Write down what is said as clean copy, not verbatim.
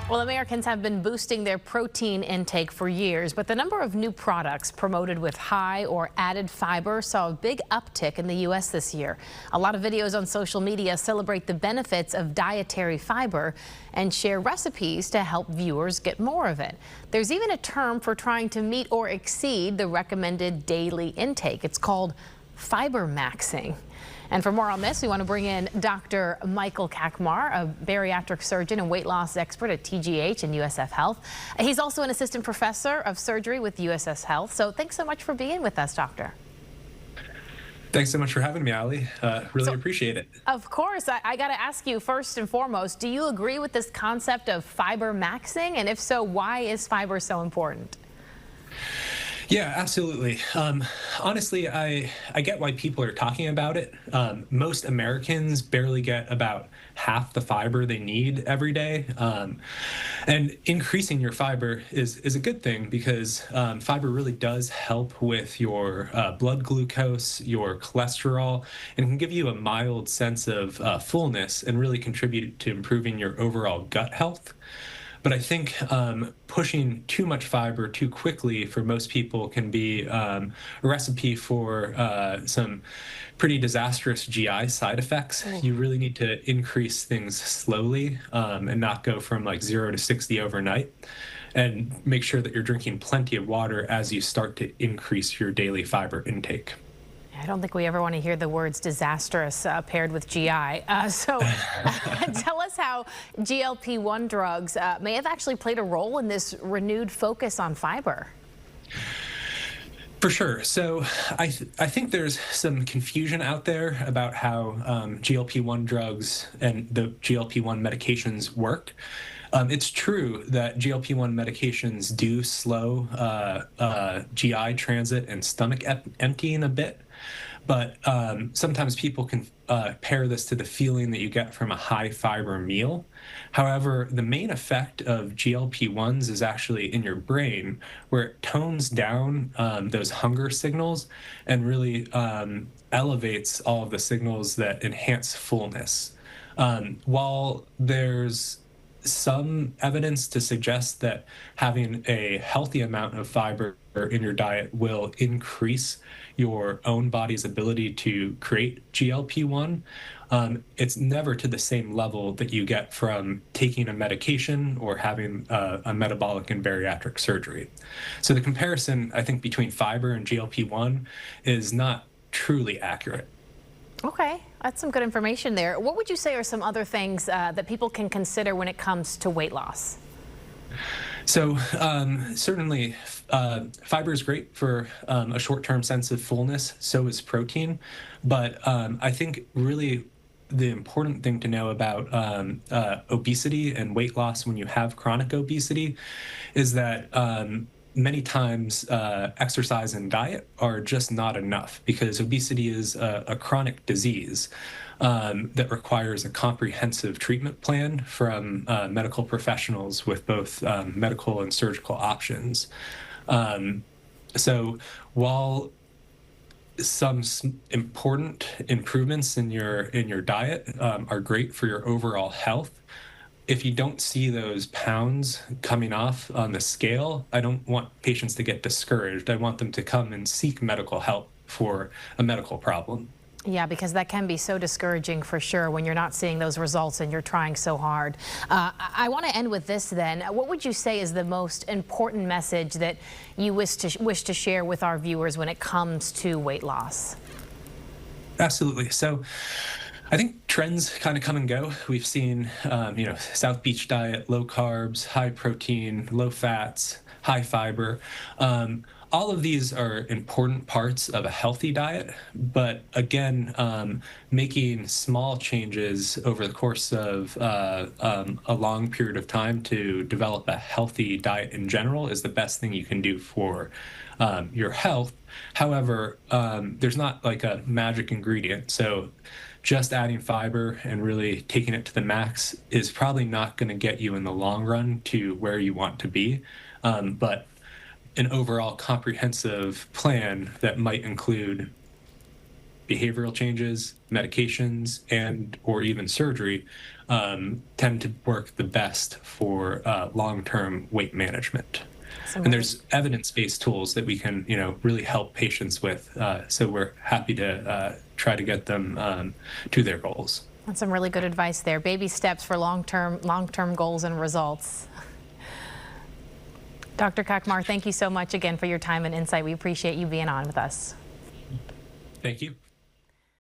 Well, Americans have been boosting their protein intake for years, but the number of new products promoted with high or added fiber saw a big uptick in the U.S. this year. A lot of videos on social media celebrate the benefits of dietary fiber and share recipes to help viewers get more of it. There's even a term for trying to meet or exceed the recommended daily intake. It's called Fibermaxxing. And for more on this, we want to bring in Dr. Michael Kachmar, a bariatric surgeon and weight loss expert at TGH and USF Health. He's also an assistant professor of surgery with USF Health. So thanks so much for being with us, Doctor. Thanks so much for having me, Ali. Really appreciate it. Of course. I got to ask you first and foremost, do you agree with this concept of fibermaxxing? And if so, why is fiber so important? Yeah, absolutely. Honestly, I get why people are talking about it. Most Americans barely get about half the fiber they need every day. And increasing your fiber is a good thing because fiber really does help with your blood glucose, your cholesterol, and can give you a mild sense of fullness and really contribute to improving your overall gut health. But I think pushing too much fiber too quickly for most people can be a recipe for some pretty disastrous GI side effects. You really need to increase things slowly and not go from like 0 to 60 overnight. And make sure that you're drinking plenty of water as you start to increase your daily fiber intake. I don't think we ever want to hear the words disastrous paired with GI. So tell us how GLP-1 drugs may have actually played a role in this renewed focus on fiber. For sure. So I think there's some confusion out there about how GLP-1 drugs and the GLP-1 medications work. It's true that GLP-1 medications do slow GI transit and stomach emptying a bit, but sometimes people can pair this to the feeling that you get from a high fiber meal. However, the main effect of GLP-1s is actually in your brain, where it tones down those hunger signals and really elevates all of the signals that enhance fullness. While there's some evidence to suggest that having a healthy amount of fiber in your diet will increase your own body's ability to create GLP-1. It's never to the same level that you get from taking a medication or having a metabolic and bariatric surgery. So the comparison, I think, between fiber and GLP-1 is not truly accurate. Okay, that's some good information there. What would you say are some other things that people can consider when it comes to weight loss? So certainly fiber is great for a short-term sense of fullness, so is protein. But I think really the important thing to know about obesity and weight loss when you have chronic obesity is that many times exercise and diet are just not enough because obesity is a chronic disease that requires a comprehensive treatment plan from medical professionals with both medical and surgical options. So while some important improvements in your diet are great for your overall health, if you don't see those pounds coming off on the scale, I don't want patients to get discouraged. I want them to come and seek medical help for a medical problem. Yeah, because that can be so discouraging for sure when you're not seeing those results and you're trying so hard. I want to end with this then. What would you say is the most important message that you wish to share with our viewers when it comes to weight loss? Absolutely. So I think trends kind of come and go. We've seen, South Beach diet, low carbs, high protein, low fats, high fiber. All of these are important parts of a healthy diet, but again, making small changes over the course of a long period of time to develop a healthy diet in general is the best thing you can do for your health. However, there's not like a magic ingredient. So just adding fiber and really taking it to the max is probably not going to get you in the long run to where you want to be. But an overall comprehensive plan that might include behavioral changes, medications, and or even surgery tend to work the best for long-term weight management. And there's evidence-based tools that we can, really help patients with. So we're happy to try to get them to their goals. That's some really good advice there. Baby steps for long-term goals and results. Dr. Kachmar, thank you so much again for your time and insight. We appreciate you being on with us. Thank you.